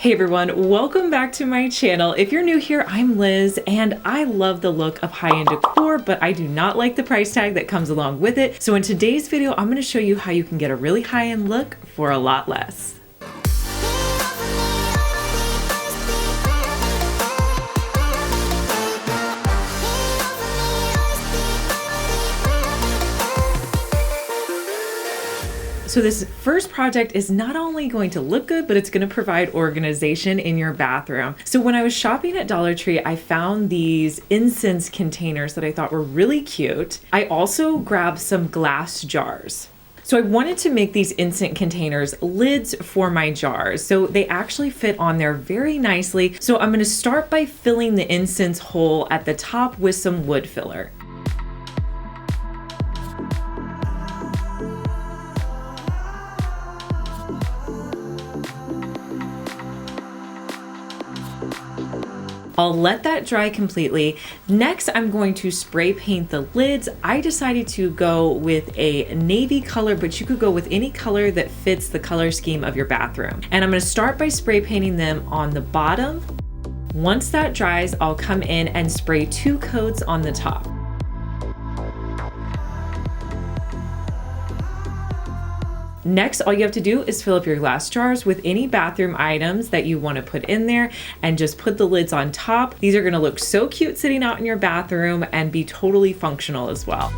Hey everyone, welcome back to my channel. If you're new here, I'm Liz and I love the look of high-end decor, but I do not like the price tag that comes along with it. So in today's video, I'm going to show you how you can get a really high-end look for a lot less. So this first project is not only going to look good, but it's going to provide organization in your bathroom. So when I was shopping at Dollar Tree, I found these incense containers that I thought were really cute. I also grabbed some glass jars. So I wanted to make these incense containers lids for my jars. So they actually fit on there very nicely. So I'm going to start by filling the incense hole at the top with some wood filler. I'll let that dry completely. Next, I'm going to spray paint the lids. I decided to go with a navy color, but you could go with any color that fits the color scheme of your bathroom. And I'm going to start by spray painting them on the bottom. Once that dries, I'll come in and spray 2 coats on the top. Next, all you have to do is fill up your glass jars with any bathroom items that you want to put in there and just put the lids on top. These are going to look so cute sitting out in your bathroom and be totally functional as well.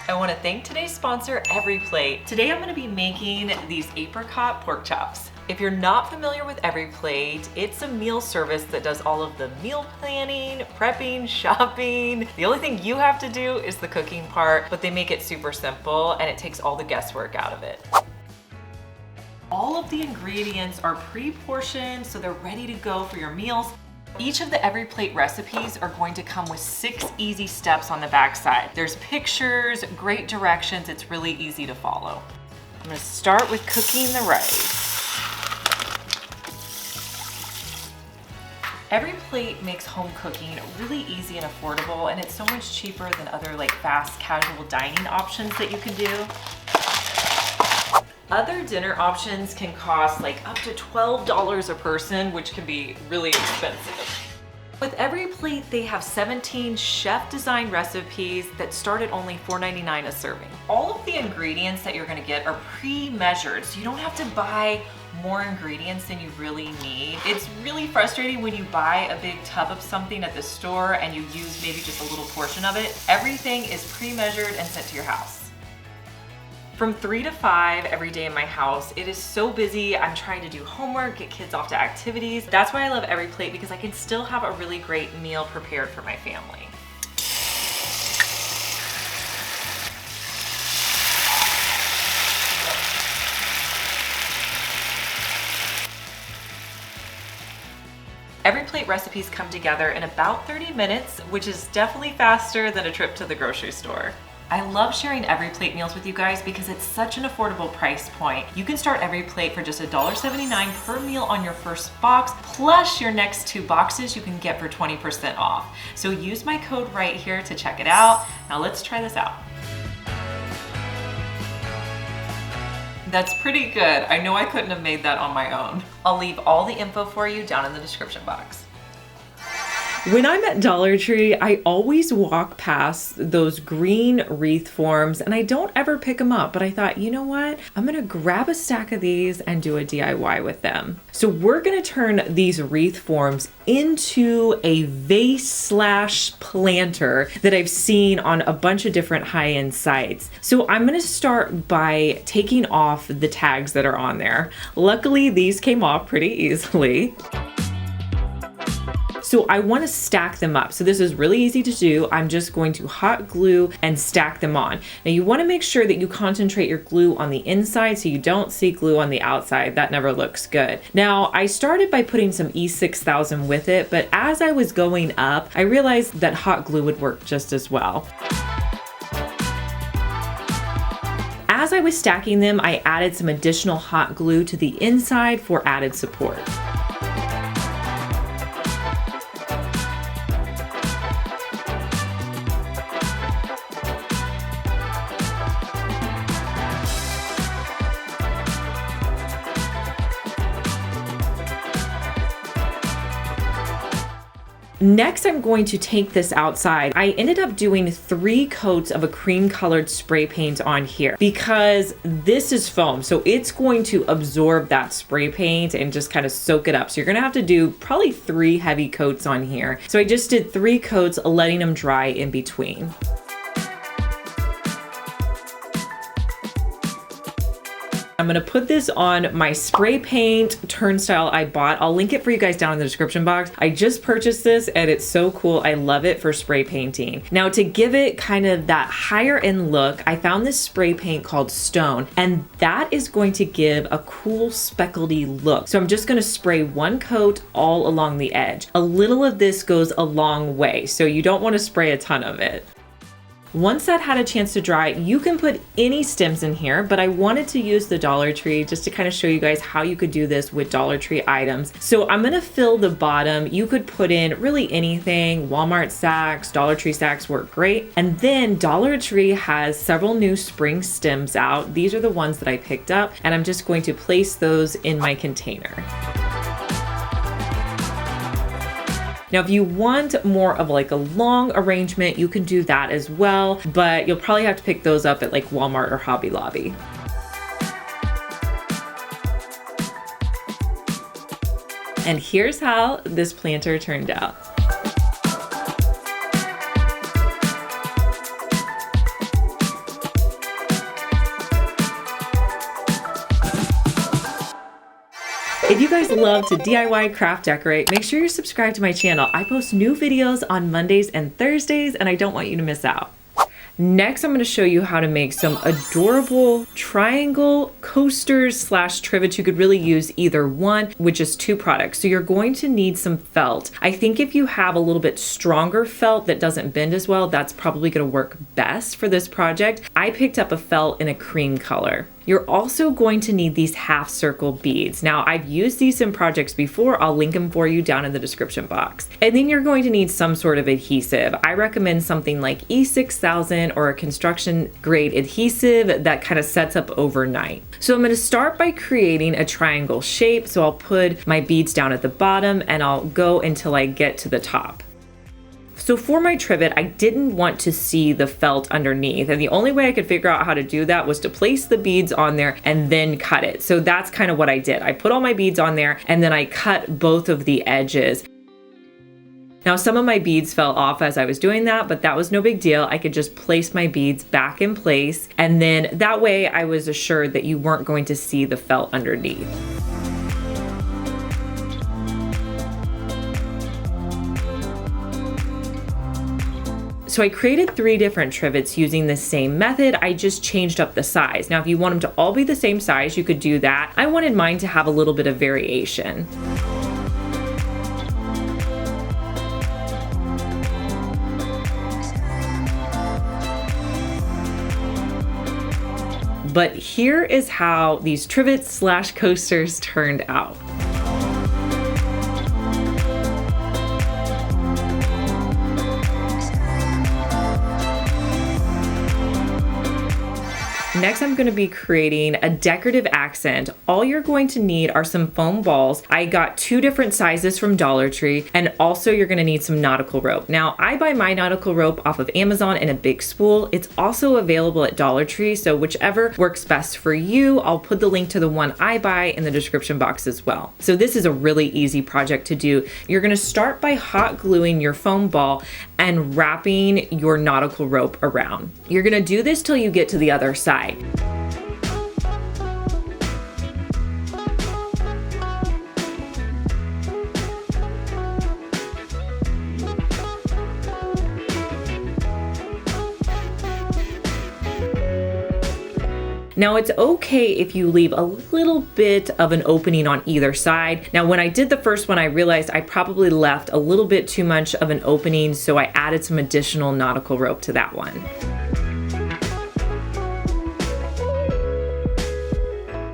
I want to thank today's sponsor, EveryPlate. Today I'm going to be making these apricot pork chops. If you're not familiar with EveryPlate, it's a meal service that does all of the meal planning, prepping, shopping. The only thing you have to do is the cooking part, but they make it super simple and it takes all the guesswork out of it. All of the ingredients are pre-portioned, so they're ready to go for your meals. Each of the EveryPlate recipes are going to come with 6 easy steps on the backside. There's pictures, great directions, it's really easy to follow. I'm gonna start with cooking the rice. EveryPlate makes home cooking really easy and affordable, and it's so much cheaper than other like fast casual dining options that you can do. Other dinner options can cost like up to $12 a person, which can be really expensive. With EveryPlate, they have 17 chef-designed recipes that start at only $4.99 a serving. All of the ingredients that you're gonna get are pre-measured, so you don't have to buy more ingredients than you really need. It's really frustrating when you buy a big tub of something at the store and you use maybe just a little portion of it. Everything is pre-measured and sent to your house. From 3 to 5 every day in my house, it is so busy. I'm trying to do homework, get kids off to activities. That's why I love EveryPlate, because I can still have a really great meal prepared for my family. EveryPlate recipes come together in about 30 minutes, which is definitely faster than a trip to the grocery store. I love sharing EveryPlate meals with you guys because it's such an affordable price point. You can start EveryPlate for just $1.79 per meal on your first box, plus your next 2 boxes you can get for 20% off. So use my code right here to check it out. Now let's try this out. That's pretty good. I know I couldn't have made that on my own. I'll leave all the info for you down in the description box. When I'm at Dollar Tree, I always walk past those green wreath forms and I don't ever pick them up, but I thought, you know what? I'm gonna grab a stack of these and do a DIY with them. So we're gonna turn these wreath forms into a vase/planter that I've seen on a bunch of different high-end sites. So I'm gonna start by taking off the tags that are on there. Luckily, these came off pretty easily. So I want to stack them up. So this is really easy to do. I'm just going to hot glue and stack them on. Now you want to make sure that you concentrate your glue on the inside so you don't see glue on the outside. That never looks good. Now I started by putting some E6000 with it, but as I was going up, I realized that hot glue would work just as well. As I was stacking them, I added some additional hot glue to the inside for added support. Next, I'm going to take this outside. I ended up doing 3 coats of a cream colored spray paint on here because this is foam. So it's going to absorb that spray paint and just kind of soak it up. So you're gonna have to do probably 3 heavy coats on here. So I just did 3 coats, letting them dry in between. I'm gonna put this on my spray paint turnstile I bought. I'll link it for you guys down in the description box. I just purchased this and it's so cool. I love it for spray painting. Now to give it kind of that higher end look, I found this spray paint called Stone, and that is going to give a cool speckledy look. So I'm just gonna spray 1 coat all along the edge. A little of this goes a long way, so you don't wanna spray a ton of it. Once that had a chance to dry, you can put any stems in here, but I wanted to use the Dollar Tree just to kind of show you guys how you could do this with Dollar Tree items. So I'm gonna fill the bottom. You could put in really anything. Walmart sacks, Dollar Tree sacks work great. And then Dollar Tree has several new spring stems out. These are the ones that I picked up, and I'm just going to place those in my container. Now, if you want more of like a long arrangement, you can do that as well, but you'll probably have to pick those up at like Walmart or Hobby Lobby. And here's how this planter turned out. If you guys love to DIY craft decorate, make sure you're subscribed to my channel. I post new videos on Mondays and Thursdays, and I don't want you to miss out. Next, I'm going to show you how to make some adorable triangle coasters slash trivets. You could really use either one, which is 2 products. So you're going to need some felt. I think if you have a little bit stronger felt that doesn't bend as well, that's probably going to work best for this project. I picked up a felt in a cream color. You're also going to need these half circle beads. Now, I've used these in projects before. I'll link them for you down in the description box. And then you're going to need some sort of adhesive. I recommend something like E6000 or a construction grade adhesive that kind of sets up overnight. So I'm going to start by creating a triangle shape. So I'll put my beads down at the bottom and I'll go until I get to the top. So for my trivet, I didn't want to see the felt underneath, and the only way I could figure out how to do that was to place the beads on there and then cut it. So that's kind of what I did. I put all my beads on there and then I cut both of the edges. Now, some of my beads fell off as I was doing that, but that was no big deal. I could just place my beads back in place, and then that way I was assured that you weren't going to see the felt underneath. So I created 3 different trivets using the same method. I just changed up the size. Now, if you want them to all be the same size, you could do that. I wanted mine to have a little bit of variation. But here is how these trivets slash coasters turned out. Next, I'm going to be creating a decorative accent. All you're going to need are some foam balls. I got 2 different sizes from Dollar Tree, and also you're going to need some nautical rope. Now, I buy my nautical rope off of Amazon in a big spool. It's also available at Dollar Tree, so whichever works best for you. I'll put the link to the one I buy in the description box as well. So this is a really easy project to do. You're going to start by hot gluing your foam ball and wrapping your nautical rope around. You're going to do this till you get to the other side. Now, it's okay if you leave a little bit of an opening on either side. Now, when I did the first one, I realized I probably left a little bit too much of an opening, so I added some additional nautical rope to that one.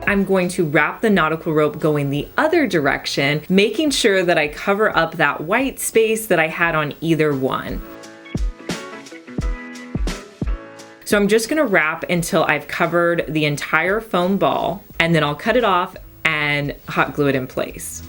I'm going to wrap the nautical rope going the other direction, making sure that I cover up that white space that I had on either one. So I'm just gonna wrap until I've covered the entire foam ball, and then I'll cut it off and hot glue it in place.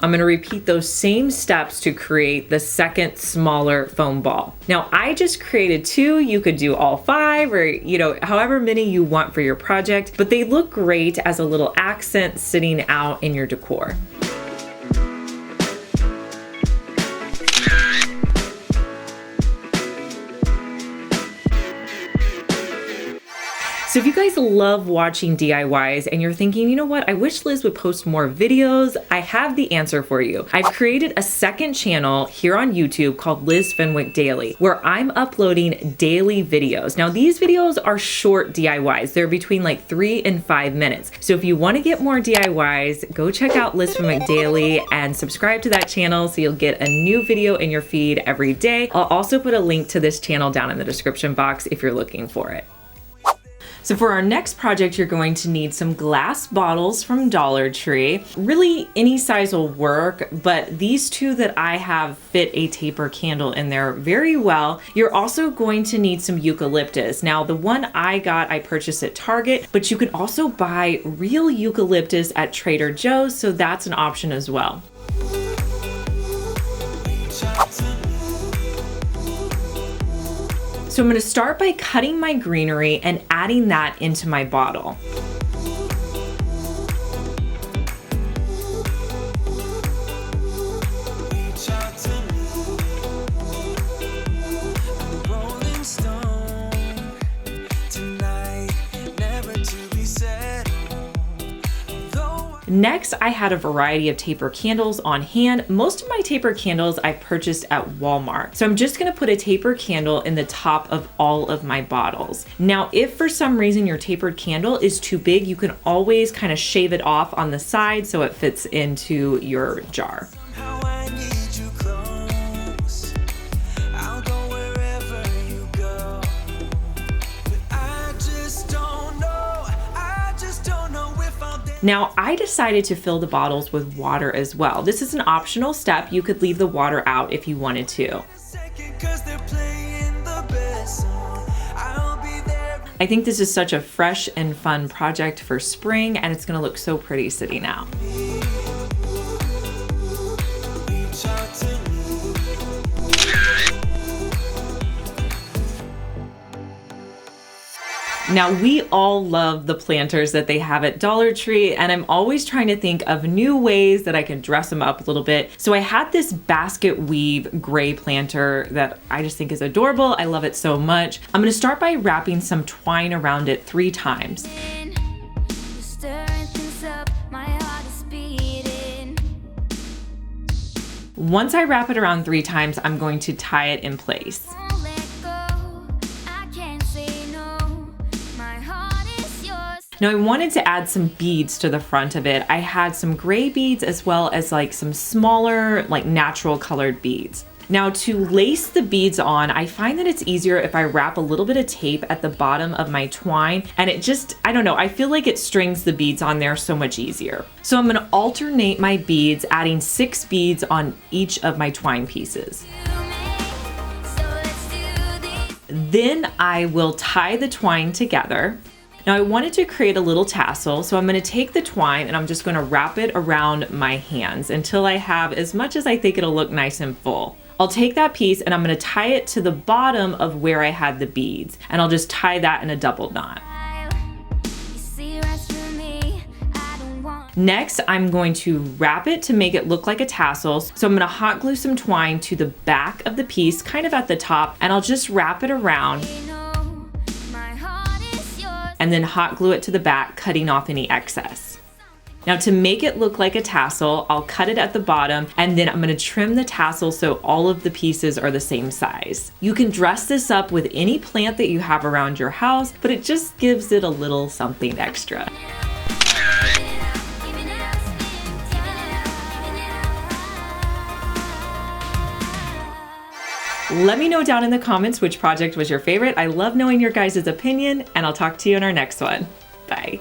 I'm gonna repeat those same steps to create the second smaller foam ball. Now I just created 2, you could do all 5 or however many you want for your project, but they look great as a little accent sitting out in your decor. So if you guys love watching DIYs and you're thinking, you know what, I wish Liz would post more videos, I have the answer for you. I've created a second channel here on YouTube called Liz Fenwick Daily, where I'm uploading daily videos. Now these videos are short DIYs. They're between like 3 and 5 minutes. So if you want to get more DIYs, go check out Liz Fenwick Daily and subscribe to that channel so you'll get a new video in your feed every day. I'll also put a link to this channel down in the description box if you're looking for it. So for our next project, you're going to need some glass bottles from Dollar Tree. Really, any size will work, but these 2 that I have fit a taper candle in there very well. You're also going to need some eucalyptus. Now, the one I got, I purchased at Target, but you can also buy real eucalyptus at Trader Joe's, so that's an option as well. So I'm going to start by cutting my greenery and adding that into my bottle. Next, I had a variety of taper candles on hand. Most of my taper candles I purchased at Walmart. So I'm just gonna put a taper candle in the top of all of my bottles. Now, if for some reason your tapered candle is too big, you can always kind of shave it off on the side so it fits into your jar. Now, I decided to fill the bottles with water as well. This is an optional step. You could leave the water out if you wanted to. I think this is such a fresh and fun project for spring, and it's gonna look so pretty sitting out. Now, we all love the planters that they have at Dollar Tree, and I'm always trying to think of new ways that I can dress them up a little bit. So I had this basket weave gray planter that I just think is adorable. I love it so much. I'm gonna start by wrapping some twine around it 3 times. Once I wrap it around 3 times, I'm going to tie it in place. Now I wanted to add some beads to the front of it. I had some gray beads as well as like some smaller, like natural colored beads. Now to lace the beads on, I find that it's easier if I wrap a little bit of tape at the bottom of my twine, and it just, I don't know, I feel like it strings the beads on there so much easier. So I'm gonna alternate my beads, adding 6 beads on each of my twine pieces. Then I will tie the twine together. Now I wanted to create a little tassel, so I'm gonna take the twine and I'm just gonna wrap it around my hands until I have as much as I think it'll look nice and full. I'll take that piece and I'm gonna tie it to the bottom of where I had the beads, and I'll just tie that in a double knot. Next, I'm going to wrap it to make it look like a tassel. So I'm gonna hot glue some twine to the back of the piece, kind of at the top, and I'll just wrap it around and then hot glue it to the back, cutting off any excess. Now to make it look like a tassel, I'll cut it at the bottom and then I'm gonna trim the tassel so all of the pieces are the same size. You can dress this up with any plant that you have around your house, but it just gives it a little something extra. Let me know down in the comments which project was your favorite. I love knowing your guys' opinion, and I'll talk to you in our next one. Bye.